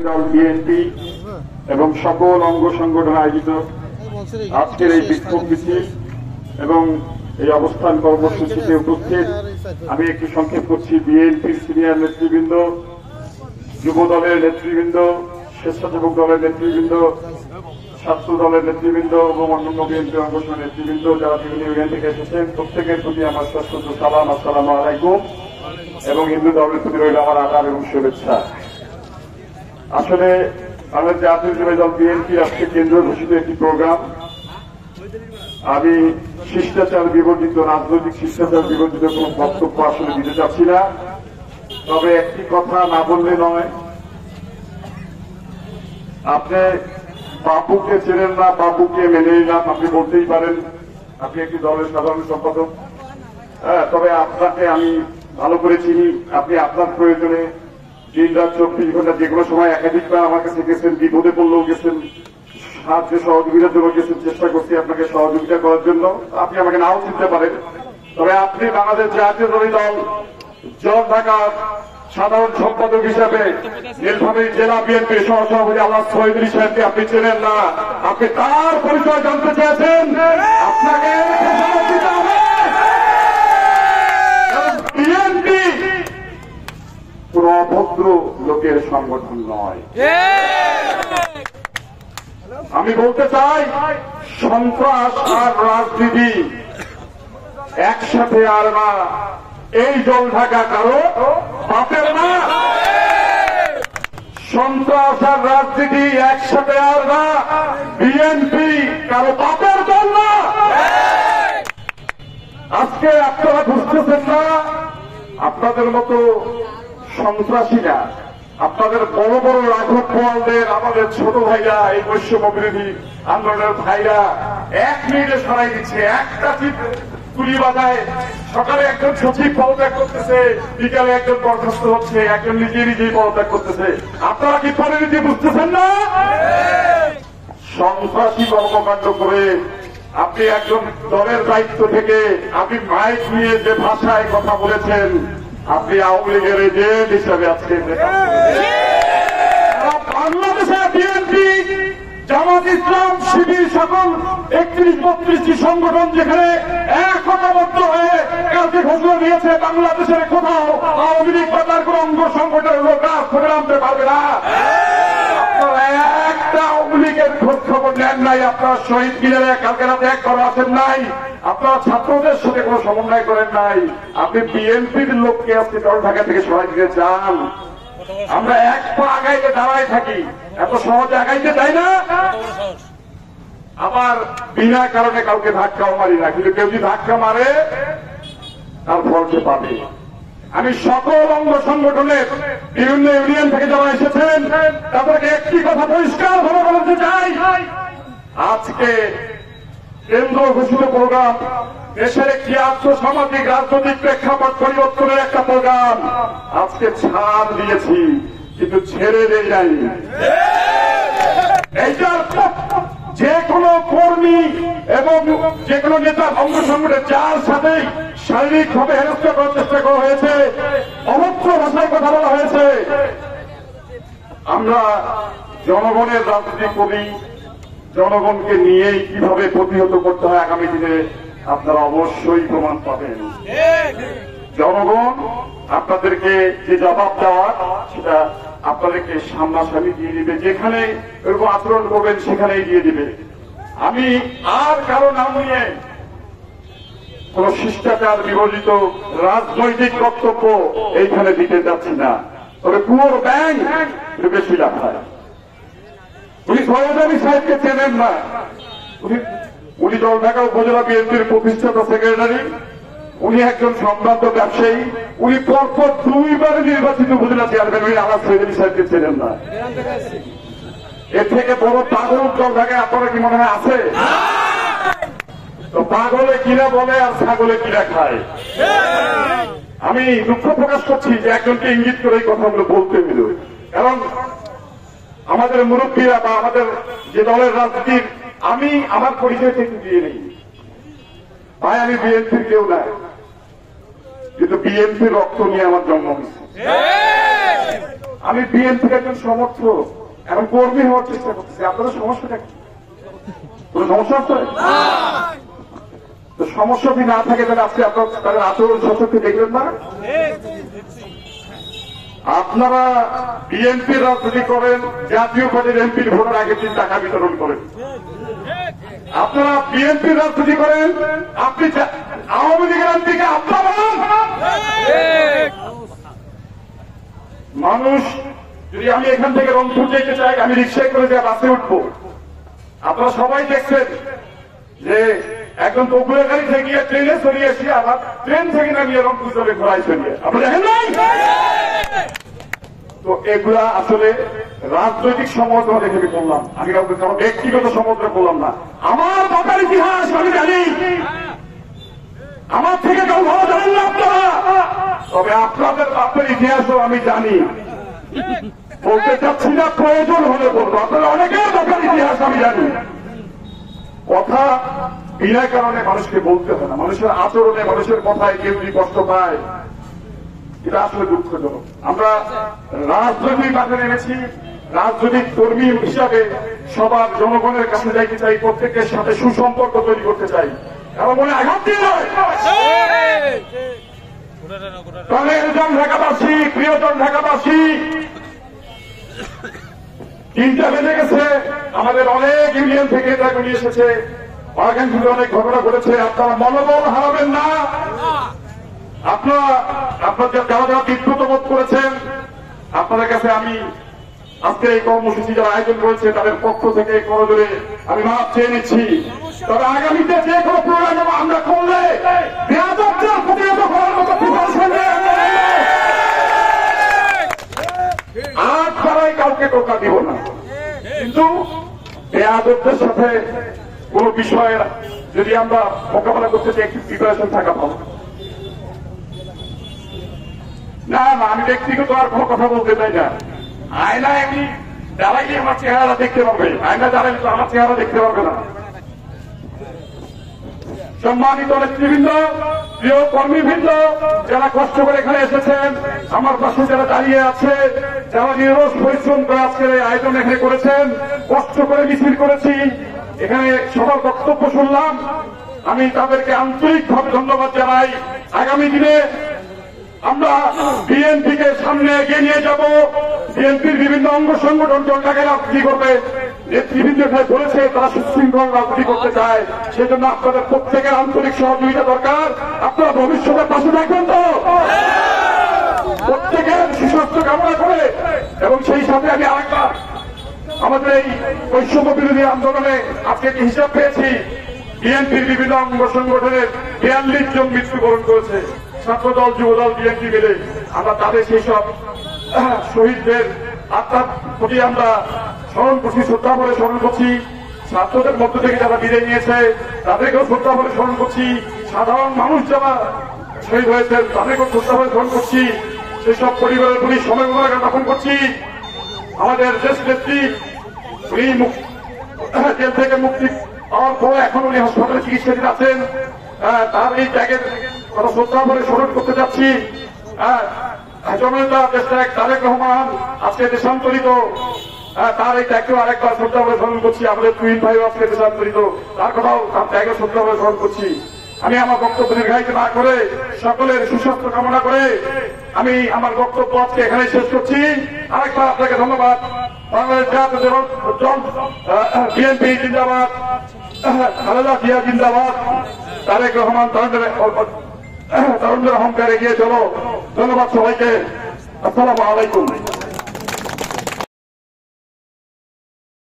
BNP এবং সকল অঙ্গ সংগঠন আয়োজিত আজকের এই বিক্ষোভ মিছিল এবং এই অবস্থান কর্মসূচিতে উপস্থিত আমি একটু সংক্ষেপ করছি। বিএনপির সিনিয়র নেতৃবৃন্দ, যুব দলের নেতৃবৃন্দ, স্বেচ্ছাসেবক দলের নেতৃবৃন্দ, ছাত্র দলের নেতৃবৃন্দ এবং অন্যান্য বিএনপি অঙ্গসহ নেতৃবৃন্দ যারা বিভিন্ন ইউনিয়ন থেকে এসেছেন, প্রত্যেকের প্রতি আমার সশ্রদ্ধ সালাম, আসসালামু আলাইকুম, এবং হিন্দু ধর্মের প্রতি রইল আমার আদাব এবং শুভেচ্ছা। আসলে বাংলাদেশ জাতীয়তাবাদী দল বিএনপি আজকে কেন্দ্র ঘোষিত একটি প্রোগ্রাম। আমি শিষ্টাচার বিবর্জিত, রাজনৈতিক শিষ্টাচার বিবর্জিত কোন বক্তব্য আসলে দিতে চাচ্ছি না। তবে একটি কথা না বললে নয়, আপনি বাপুকে চেনেন না, বাপুকে মেনে নিলাম, আপনি বলতেই পারেন, আপনি একটি দলের সাধারণ সম্পাদক। তবে আপনাকে আমি ভালো করে চিনি। আপনি আপনার প্রয়োজনে দিন রাত 24 ঘন্টা যে কোনো সময় একাধিকবার আমার কাছে গেছেন, বিপদে পড়লেও গেছেন, সাহায্য সহযোগিতার জন্য গেছেন। চেষ্টা করছি আপনাকে সহযোগিতা করার জন্য। আপনি আমাকে নাও চিনতে পারেন, তবে আপনি বাংলাদেশ জাতীয়তাবাদী দল ঢাকার সাধারণ সম্পাদক হিসাবে নীলফামারী জেলা বিএনপির সহসভাপতি আল্লাহ শহীদুল সাহেবকে আপনি চেনেন না। আপনি তার পরিচয় জানতে চেয়েছেন, আপনাকে বিএনপি কোন অভদ্র লোকের সংগঠন নয়। আমি বলতে চাই, সন্ত্রাস আর রাজনীতি একসাথে আর না। এই ঢাকা কারো বাপের না। সন্ত্রাস আর রাজনীতি একসাথে আর না। বিএনপি কারো বাপের দল না। আজকে আপনারা বুঝতেছেন না, আপনাদের মতো সন্ত্রাসীরা, আপনাদের বড় বড় রাঘব বোয়ালদের, আমাদের ছোট ভাইরা, এই বৈষম্য বিরোধী আন্দোলনের ভাইরা 1 মিনিটে সরাই দিচ্ছে। একটা তুলি বাজায়, সকালে একজন সচিব পদত্যাগ করতেছে, বিকালে একজন বরখাস্ত হচ্ছে, একজন নিজেই পদত্যাগ করতেছে। আপনারা কি পরিণতি বুঝতেছেন না? সন্ত্রাসী কর্মকাণ্ড করে আপনি একজন দলের দায়িত্ব থেকে আপনি মাইক নিয়ে যে ভাষায় কথা বলেছেন, আপনি আওয়ামী লীগের এজেন্ট হিসাবে আজকে বাংলাদেশে বিএনপি, জামাত ইসলাম, শিবির সকল 31-32টি সংগঠন যেখানে একতাবদ্ধ হয়ে কালকে ঘোষণা দিয়েছে, বাংলাদেশের কোথাও আওয়ামী লীগ বা তার কোন অঙ্গ সংগঠনের লোক রাজপথে নামতে পারবে না। আপনারা একটা আওয়ামী লীগের খোঁজ খবর নেন নাই, আপনারা শহীদ মিনারে কালকে রাতে একবারও আসেন নাই, আপনারা ছাত্রদের সাথে কোন সমন্বয় করেন নাই। আপনি বিএনপির লোককে আজকে ঢাকা থেকে সরাই দিতে চান। আমরা এক পা আগাইতে দাঁড়ায় থাকি, এত সহজে আগাইতে চাই না। আবার বিনা কারণে কাউকে ধাক্কাও মারি না, কিন্তু কেউ যদি ধাক্কা মারে তার ফল সে পাবে। আমি সকল অঙ্গ সংগঠনের বিভিন্ন ইউনিয়ন থেকে যারা এসেছেন তাদেরকে একটি কথা পরিষ্কার ভাবে বলতে চাই, আজকে কেন্দ্র ঘোষিত প্রোগ্রাম, দেশের একটি আর্থসামাজিক রাজনৈতিক প্রেক্ষাপট পরিবর্তনের একটা প্রোগ্রাম, আজকে ছাড় দিয়েছি কিন্তু ছেড়ে দেই নাই। এইটার যে কোনো কর্মী এবং যে কোনো নেতা, অঙ্গ সংগঠনের যার সাথে শারীরিকভাবে হেনস্থা করার চেষ্টা করা হয়েছে, অভদ্র ভাষায় কথা বলা হয়েছে, আমরা জনগণের রাজনীতি করি, জনগণকে নিয়েই কিভাবে প্রতিহত করতে হয় আগামী দিনে আপনারা অবশ্যই প্রমাণ পাবেন। জনগণ আপনাদেরকে যে জবাব দেওয়ার সেটা আপনাদেরকে সামনাসামনি দিয়ে দিবে, যেখানে এরকম আচরণ করবেন সেখানেই দিয়ে দিবে। আমি আর কারো নাম নিয়ে কোন শিষ্টাচার বিবর্জিত রাজনৈতিক বক্তব্য এইখানে দিতে যাচ্ছি না। তবে কুয়োর ব্যাং বেশি লাফায়। উনি সৈয়দ আলী সাহেবকে চেনেন না। উনি ঢাকা উপজেলা বিএনপির প্রতিষ্ঠাতা সেক্রেটারি, উনি একজন সম্ভ্রান্ত ব্যবসায়ী, উনি পরপর 2বার নির্বাচিত উপজেলা চেয়ারম্যান। উনি আল্লাহ শহীদ আলী সাহেবকে চেনেন না। এর থেকে বড় পাগল ঢাকায় আপনারা কি মনে হয় আছে? তো পাগলে কিনা বলে আর ছাগলে কিনা খায়। আমি দুঃখ প্রকাশ করছি যে একজনকে ইঙ্গিত করে এই কথাগুলো বলতে হইল, কারণ আমাদের মুরব্বীরা বা আমাদের যে দলের রাজনীতির, আমি আমার পরিচয় থেকে দিয়ে নেই ভাই, আমি বিএনপির কেউ নাই, কিন্তু বিএনপির রক্ত নিয়ে আমার জন্ম হয়েছে। আমি বিএনপির একজন সমর্থক এবং কর্মী হওয়ার চেষ্টা করতেছি। আপনাদের সমস্যাটা কি? কোন সমস্যা আছে? তো সমস্যা যদি না থাকে তাহলে আজকে আপনার তাদের আচরণ সচক্ষে দেখবেন না। আপনারা বিএনপির রাজনীতি করেন, জাতীয় পার্টির এমপির ভোটের আগের দিন টাকা বিতরণ করেন। আপনারা বিএনপির রাজনীতি করেন, আপনি আওয়ামী লীগের এমপিকে আপনার মানুষ। যদি আমি এখান থেকে রংপুর যেতে চাই, আমি রিক্সায় করে যা বাসে উঠবো। আপনারা সবাই দেখছেন যে একজন বগুড়া গাড়ি থেকে গিয়ে ট্রেনে চলে এসে আবার ট্রেন থেকে নামিয়ে রংপুর চলে ঘোরায় চলিয়ে, আপনি দেখেন নাই? তো এগুলা আসলে রাজনৈতিক সমালোচনা দেখে আমি বললাম, আমি কাউকে ব্যক্তিগত সমালোচনা করলাম না। আমার বাবার ইতিহাস আমি জানি, আমার থেকে কেউ ভালো জানেন না আপনারা, তবে আপনাদের বাপের ইতিহাসও আমি জানি। বলতে চাচ্ছি না, প্রয়োজন হলে বলবো। আপনারা অনেকের বাপের ইতিহাস আমি জানি। কথা বিনা কারণে মানুষকে বলতে হয় না। মানুষের আচরণে, মানুষের কথায় কেউ যদি কষ্ট পায়, এটা আসলে দুঃখজনক। আমরা রাজনৈতিক মাঠে নেমেছি, রাজনৈতিক কর্মী হিসাবে সবার জনগণের কাছে যাইতে চাই, প্রত্যেকের সাথে সুসম্পর্ক তৈরি করতে চাই এবং মনে আঘাত দিয়ে নয়। প্রাণের ঢাকাবাসী, প্রিয়জন ঢাকাবাসী, 3টা বেজে গেছে। আমাদের অনেক ইউনিয়ন থেকে এটা নিয়ে এসেছে, বাগানপুরে অনেক ঘটনা ঘটেছে। আপনারা মনোবল হারাবেন না। আপনারা যারা যারা বিব্রত বোধ করেছেন, আপনাদের কাছে আমি আজকে এই কর্মসূচি যারা আয়োজন করেছে তাদের পক্ষ থেকে করজোরে আমি মাপ চেয়ে নিচ্ছি। তবে আগামীতে যে কোনো প্রোগ্রাম আমরা করলে বেয়াদবদের প্রতিহত করার মতো প্রিপারেশন আর তারাই কাউকে টোকা দিব না, কিন্তু বেয়াদবদের সাথে কোন বিষয়ে যদি আমরা মোকাবেলা করতে চাই, একটু প্রিপারেশন থাকা ভালো। না না, আমি ব্যক্তিগত আর কোনো কথা বলতে চাই না। আয়নায় আমি দাঁড়াইলে আমার চেহারা দেখতে পারবে, আয়না দাঁড়াইলে তো আমার চেহারা দেখতে পারবে না। সম্মানিত নেতৃবৃন্দ, প্রিয় কর্মীবৃন্দ, যারা কষ্ট করে এখানে এসেছেন, আমার পাশে যারা দাঁড়িয়ে আছে, যারা নিরস পরিশ্রম করে আজকের এই আয়োজন এখানে করেছেন, কষ্ট করে মিছিল করেছি, এখানে সবার বক্তব্য শুনলাম, আমি তাদেরকে আন্তরিকভাবে ধন্যবাদ জানাই। আগামী দিনে আমরা বিএনপিকে সামনে এগিয়ে নিয়ে যাব। বিএনপির বিভিন্ন অঙ্গ সংগঠন জনটাকে রাজনীতি করবে, নেতৃবৃন্দ বলেছে তারা সুশৃঙ্খল রাজনীতি করতে চায়। সেই জন্য আপনাদের প্রত্যেকের আন্তরিক সহযোগিতা দরকার। আপনারা ভবিষ্যতের পাশে থাকবেন তো? প্রত্যেকের সুস্বাস্থ্য কামনা করে এবং সেই সাথে আমি আরেকবার আমাদের এই বৈষম্য বিরোধী আন্দোলনে আজকে একটি হিসাব পেয়েছি, বিএনপির বিভিন্ন অঙ্গ সংগঠনের 42 জন মৃত্যুবরণ করেছে। ছাত্রদল, যুবদল, বিএনপি মিলে আমরা তাদের সেই সব শহীদদের আত্মার প্রতি আমরা স্মরণ করছি, শ্রদ্ধা ভরে স্মরণ করছি। ছাত্রদের মধ্য থেকে যারা বিদায় নিয়েছে তাদেরকেও শ্রদ্ধা ভরে স্মরণ করছি। সাধারণ মানুষ যারা শহীদ হয়েছেন তাদেরকেও শ্রদ্ধা ভরে স্মরণ করছি। সেই সব পরিবারের প্রতি সমবেদনা জ্ঞাপন করছি। আমাদের দেশ নেত্রী উনি জেল থেকে মুক্তি পাওয়ার পর এখন উনি হাসপাতালে চিকিৎসাধীন আছেন। তার এই ত্যাগের কথা শ্রদ্ধা ভরে স্মরণ করতে যাচ্ছি। জননেতা দেশনায়ক তারেক রহমান আজকে দেশান্তরিত, তার এই ত্যাগকেও আরেকবার শ্রদ্ধা ভরে স্মরণ করছি। আমাদের তুহিন ভাইও আজকে দেশান্তরিত, তার কথাও তার ত্যাগের শ্রদ্ধা ভরে স্মরণ করছি। আমি আমার বক্তব্য দীর্ঘায়িত না করে সকলের সুস্বাস্থ্য কামনা করে আমি আমার বক্তব্য আজকে এখানে শেষ করছি। আরেকবার আপনাকে ধন্যবাদ। বাংলাদেশ জাতীয় বিএনপি জিন্দাবাদ, খালেদা জিয়া জিন্দাবাদ, তারেক রহমান তরুণদের অহংকার এগিয়ে চলো। ধন্যবাদ সবাইকে। আসসালামু আলাইকুম।